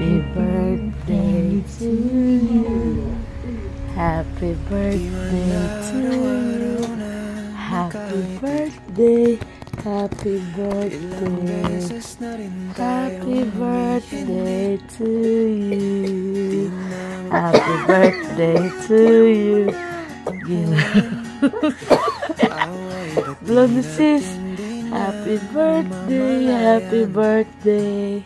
Happy birthday to you. Happy birthday to you. Happy birthday. Happy birthday. Happy birthday to you. Happy birthday to you. Blow the sis. Happy birthday. Happy birthday.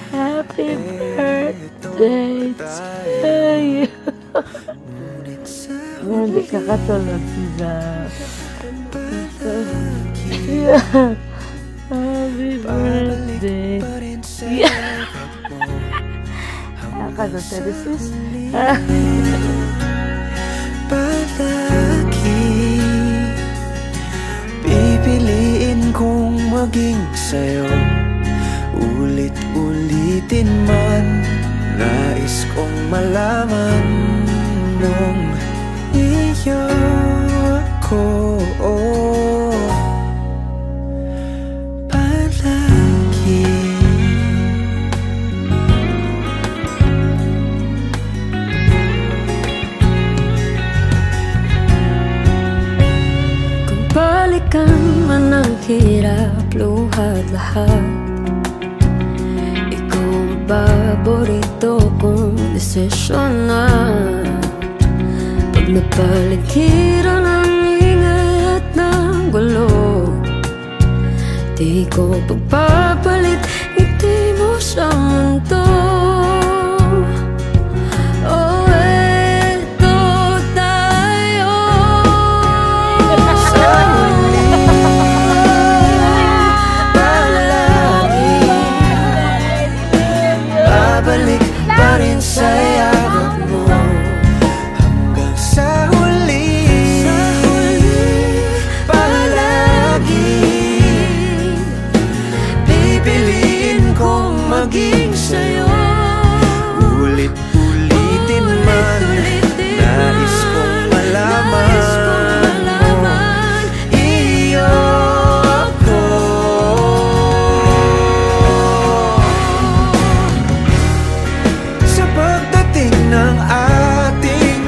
Happy birthday to you. Hindi ka katulog si Zap. Happy birthday. Nakakata na sis. Palagi pipiliin kong maging sa'yo. Ulit-ulitin man, nais kong malaman nung iyo ako. Palagi kung balikan man ang hirap, luhat lahat, paborito kong desisyon na. Pag napaligiran ang ingay at ng gulo, di ko pagpapalit ngiti mo sa mundo. Oh, eto tayo sa balik pa rin sa yakap mo hanggang sa huli. Palagi pipiliin kong maging sa'yo. Ulit-ulitin man, nais kong malaman iyo ako. Sa pagdating ng ating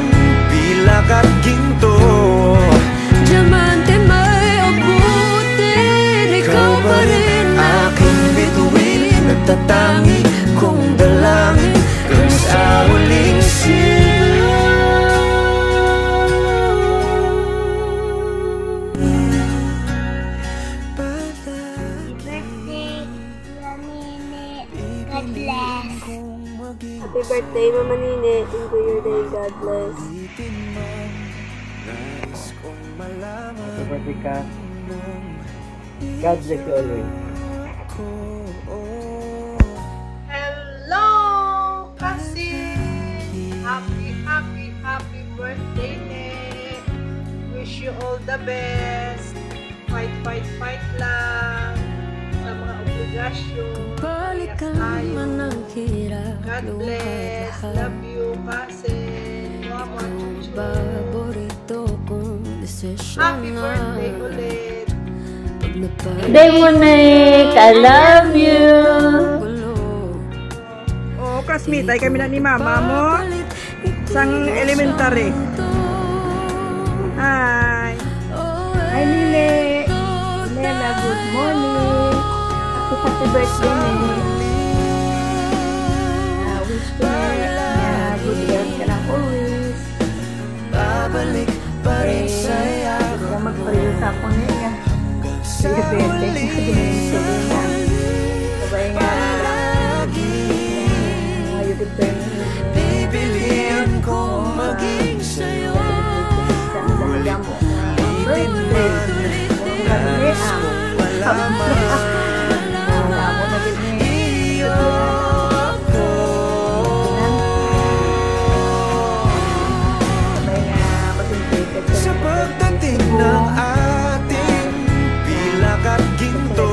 pilak at ginto, diamante may abutin, ikaw pa rin aking bituin. Nagtatangi kong dalangin kung sa huling sigaw. Happy birthday, Mama Nene. Enjoy your day. God bless. Happy birthday ka. God bless you always. Hello, Kasi! Happy birthday, Ne! Wish you all the best. Fight lang sa mga obligasyon. Balikan man ang hirap, God bless. Love you, Kasi. Mama, chuchu. paborito kong desisyon Happy na. birthday ulit. Day Monique, I love you. Oo, classmate ay kami na ni mama mo. Sang elementary. Hi. Hi, Nile. Nela, good morning. Happy birthday, Nene. Wish ko na good health ka lang always. Babalik pa rin sa Huwag kang magpayo sa akong niya. Sige, pwede. Sige na. Sabay nga. Mga YouTube channel. pipiliin kong maging sa'yo. Ulitin man, nais kong malaman iyo ako. Sa pagdating ng ating pilak at ginto,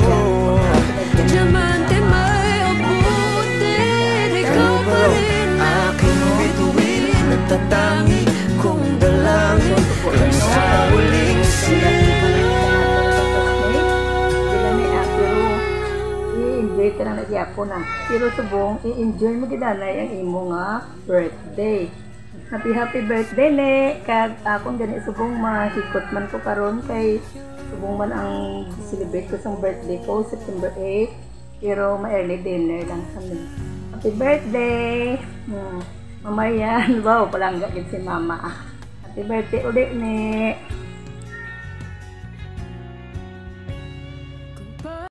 ako na. Pero subong, i-enjoy mo gidanay ang imo nga birthday. Happy birthday ne. Kag akong gani subong mahikot man ko karon kay subong man ang celebrate ko sa birthday ko September 8. Pero ma-early dinner lang kami. Happy birthday! Mamaya, wow, palangga gid si mama. Happy birthday ulit ni.